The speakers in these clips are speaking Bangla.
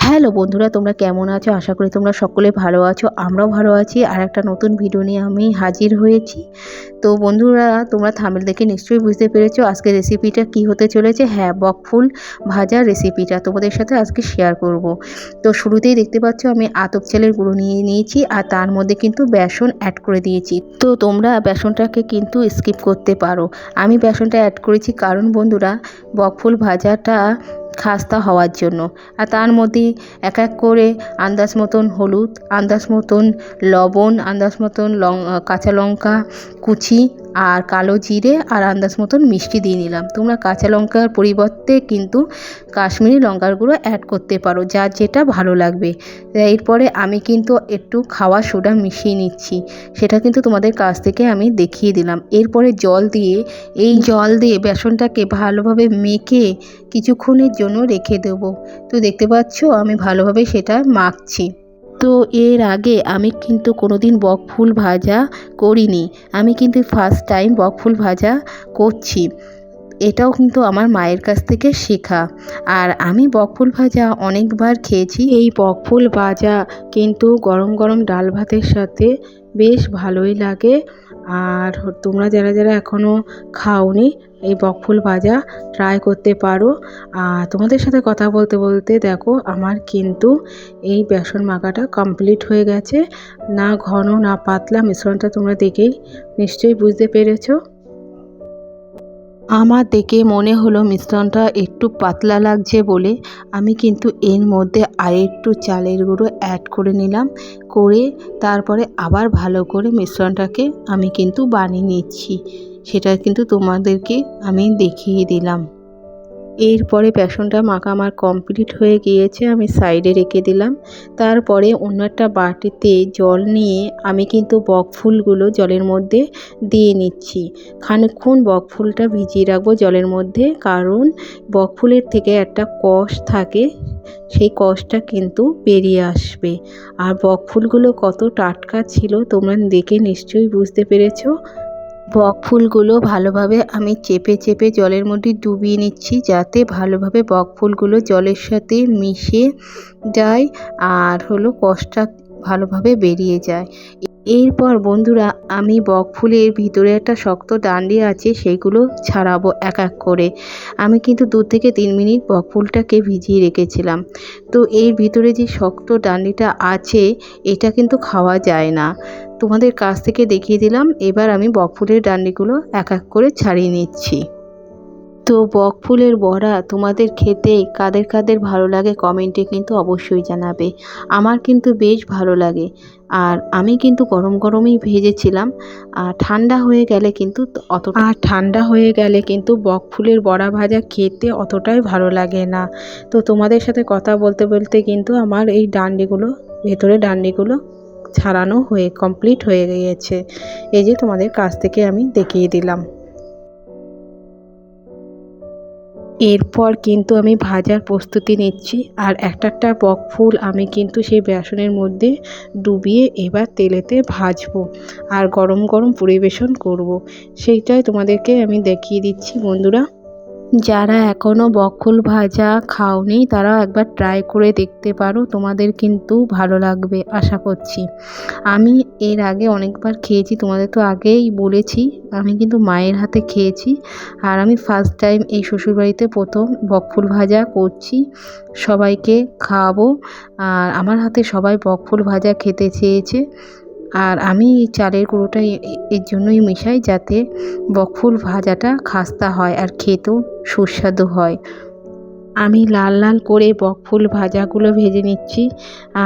হ্যালো বন্ধুরা, তোমরা কেমন আছো? আশা করি তোমরা সকলে ভালো আছো। আমরাও ভালো আছি। আর একটা নতুন ভিডিও নিয়ে আমি হাজির হয়েছি। তো বন্ধুরা, তোমরা থাম্বনেল দেখে নিশ্চয়ই বুঝতে পেরেছো আজকে রেসিপিটা কি হতে চলেছে। হ্যাঁ, বকফুল ভাজা রেসিপিটা তোমাদের সাথে আজকে শেয়ার করব। তো শুরুতেই দেখতে পাচ্ছ আমি আতপ চালের গুঁড়ো নিয়ে নিয়েছি, আর তার মধ্যে কিন্তু বেসন অ্যাড করে দিয়েছি। তো তোমরা বেসনটাকে কিন্তু স্কিপ করতে পারো। আমি বেসনটা অ্যাড করেছি কারণ বন্ধুরা, বকফুল ভাজাটা খাস্তা হওয়ার জন্য। আর তার মধ্যে এক এক করে আন্দাজ মতন হলুদ, আন্দাজ মতন লবণ, আন্দাজ মতন কাঁচা লঙ্কা কুচি, আর কালো জিরে, আর আন্দাজ মতন মিষ্টি দিয়ে নিলাম। তোমরা কাঁচা লঙ্কার পরিবর্তে কিন্তু কাশ্মীরি লঙ্কার গুঁড়ো অ্যাড করতে পারো, যার যেটা ভালো লাগবে। এরপরে আমি কিন্তু একটু খাওয়া সোডা মিশিয়ে নিচ্ছি, সেটা কিন্তু তোমাদের কাছ থেকে আমি দেখিয়ে দিলাম। এরপরে জল দিয়ে বেসনটাকে ভালোভাবে মেখে কিছুক্ষণের জন্য রেখে দেবো। তো দেখতে পাচ্ছ আমি ভালোভাবে সেটা মাখছি। তো এর আগে আমি কিন্তু কোনোদিন বকফুল ভাজা করিনি, আমি কিন্তু ফার্স্ট টাইম বকফুল ভাজা করছি। এটাও কিন্তু আমার মায়ের কাছ থেকে শেখা। আর আমি বকফুল ভাজা অনেকবার খেয়েছি। এই বকফুল ভাজা কিন্তু গরম গরম ডাল ভাতের সাথে বেশ ভালোই লাগে। আর তোমরা যারা যারা এখনও খাওনি, এই বকফুল ভাজা ট্রাই করতে পারো। আর তোমাদের সাথে কথা বলতে বলতে দেখো আমার কিন্তু এই বেসন মাখাটা কমপ্লিট হয়ে গেছে। না ঘন না পাতলা, মিশ্রণটা তোমরা দেখেই নিশ্চয়ই বুঝতে পেরেছো। আমার দেখে মনে হলো মিশ্রণটা একটু পাতলা লাগছে বলে আমি কিন্তু এর মধ্যে আরেকটু চালের গুঁড়ো অ্যাড করে নিলাম। করে তারপরে আবার ভালো করে মিশ্রণটাকে আমি কিন্তু বানিয়ে নিচ্ছি, সেটা কিন্তু তোমাদেরকে আমি দেখিয়ে দিলাম। এরপরে বেসনটা মাখা আমার কমপ্লিট হয়ে গিয়েছে, আমি সাইডে রেখে দিলাম। তারপরে অন্য একটা বাটিতে জল নিয়ে আমি কিন্তু বকফুলগুলো জলের মধ্যে দিয়ে নিচ্ছি। খানিকক্ষণ বকফুলটা ভিজিয়ে রাখবো জলের মধ্যে, কারণ বকফুলের থেকে একটা কষ থাকে, সেই কষটা কিন্তু বেরিয়ে আসবে। আর বকফুলগুলো কত টাটকা ছিল তোমরা দেখে নিশ্চয়ই বুঝতে পেরেছো। বকফুলগুলো ভালোভাবে আমি চেপে চেপে জলের মধ্যে ডুবিয়ে নিচ্ছি, যাতে ভালোভাবে বকফুলগুলো জলের সাথে মিশে যায় আর কষটা ভালোভাবে বেরিয়ে যায়। এরপর বন্ধুরা, আমি বকফুলের ভিতরে একটা শক্ত ডান্ডি আছে, সেইগুলো ছাড়াবো এক এক করে। আমি কিন্তু 2 থেকে 3 মিনিট বকফুলটাকে ভিজিয়ে রেখেছিলাম। তো এর ভিতরে যে শক্ত ডান্ডিটা আছে, এটা কিন্তু খাওয়া যায় না। তোমাদের কাছ থেকে দেখিয়ে দিলাম। এবার আমি বকফুলের ডান্ডিগুলো এক এক করে ছাড়িয়ে নিচ্ছি। তো বকফুলের বড়া তোমাদের খেতে কাদের কাদের ভালো লাগে কমেন্টে কিন্তু অবশ্যই জানাবে। আমার কিন্তু বেশ ভালো লাগে। আর আমি কিন্তু গরম গরমই ভেজেছিলাম। আর ঠান্ডা হয়ে গেলে কিন্তু বকফুলের বড়া ভাজা খেতে অতটাই ভালো লাগে না। তো তোমাদের সাথে কথা বলতে বলতে কিন্তু আমার এই ভেতরে ডান্ডিগুলো ছাড়ানো হয়ে কমপ্লিট হয়ে গিয়েছে। এই যে তোমাদের কাছ থেকে আমি দেখিয়ে দিলাম। এরপর কিন্তু আমি ভাজার প্রস্তুতি নিচ্ছি। আর একটা বকফুল আমি কিন্তু সেই বেসনের মধ্যে ডুবিয়ে এবার তেলেতে ভাজবো আর গরম গরম পরিবেশন করব। সেইটাই তোমাদেরকে আমি দেখিয়ে দিচ্ছি বন্ধুরা। যারা এখনও বকফুল ভাজা খাওনি তারা একবার ট্রাই করে দেখতে পারো, তোমাদের কিন্তু ভালো লাগবে আশা করছি। আমি এর আগে অনেকবার খেয়েছি, তোমাদের তো আগেই বলেছি আমি কিন্তু মায়ের হাতে খেয়েছি। আর আমি ফার্স্ট টাইম এই শ্বশুরবাড়িতে প্রথম বকফুল ভাজা করছি, সবাইকে খাওয়াবো। আর আমার হাতে সবাই বকফুল ভাজা খেতে চেয়েছে। আর আমি এই চালের গুঁড়োটা এর জন্যই মেশাই, যাতে বকফুল ভাজাটা খাস্তা হয় আর খেতেও সুস্বাদু হয়। আমি লাল লাল করে বকফুল ভাজাগুলো ভেজে নিচ্ছি।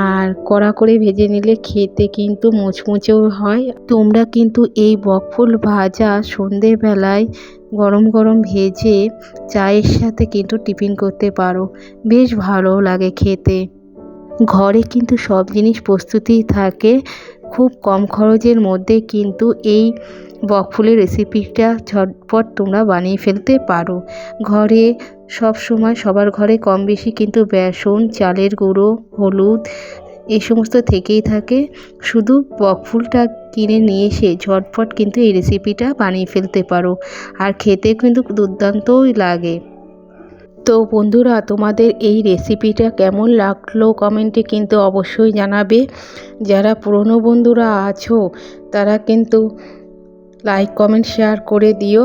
আর কড়া করে ভেজে নিলে খেতে কিন্তু মুচমুচেও হয়। তোমরা কিন্তু এই বকফুল ভাজা সন্ধেবেলায় গরম গরম ভেজে চায়ের সাথে কিন্তু টিফিন করতে পারো, বেশ ভালো লাগে খেতে। ঘরে কিন্তু সব জিনিস প্রস্তুতি থাকে, খুব কম খরচের মধ্যে কিন্তু এই বকফুলের রেসিপিটা ঝটপট তোমরা বানিয়ে ফেলতে পারো। ঘরে সব সময় সবার ঘরে কম বেশি কিন্তু বেসন, চালের গুঁড়ো, হলুদ এই সমস্ত থেকেই থাকে। শুধু বকফুলটা কিনে নিয়ে এসে ঝটপট কিন্তু এই রেসিপিটা বানিয়ে ফেলতে পারো, আর খেতে কিন্তু দুর্দান্তই লাগে। তো বন্ধুরা, তোমাদের এই রেসিপিটা কেমন লাগলো কমেন্টে কিন্তু অবশ্যই জানাবে। যারা পুরনো বন্ধুরা আছো তারা কিন্তু লাইক কমেন্ট শেয়ার করে দিও,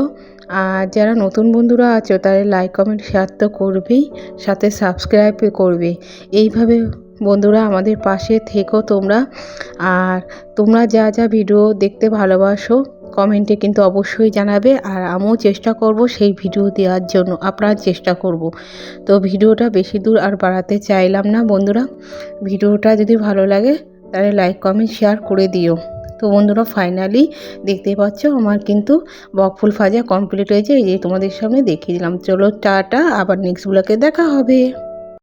আর যারা নতুন বন্ধুরা আছো তারা লাইক কমেন্ট শেয়ার তো করবেই, সাথে সাবস্ক্রাইব করবে। এইভাবে বন্ধুরা আমাদের পাশে থেকো তোমরা। আর তোমরা যা যা ভিডিও দেখতে ভালোবাসো কমেন্টে কিন্তু অবশ্যই জানাবে, আর আমিও চেষ্টা করব সেই ভিডিও দেওয়ার জন্য, আপনার চেষ্টা করব। তো ভিডিওটা বেশি দূর আর বাড়াতে চাইলাম না বন্ধুরা। ভিডিওটা যদি ভালো লাগে তাহলে লাইক কমেন্ট শেয়ার করে দিও। তো বন্ধুরা, ফাইনালি দেখতে পাচ্ছ আমার কিন্তু বকফুল ভাজা কমপ্লিট হয়েছে। এই যে তোমাদের সামনে দেখিয়ে দিলাম। চলো টাটা, আবার নেক্সট ব্লগে দেখা হবে।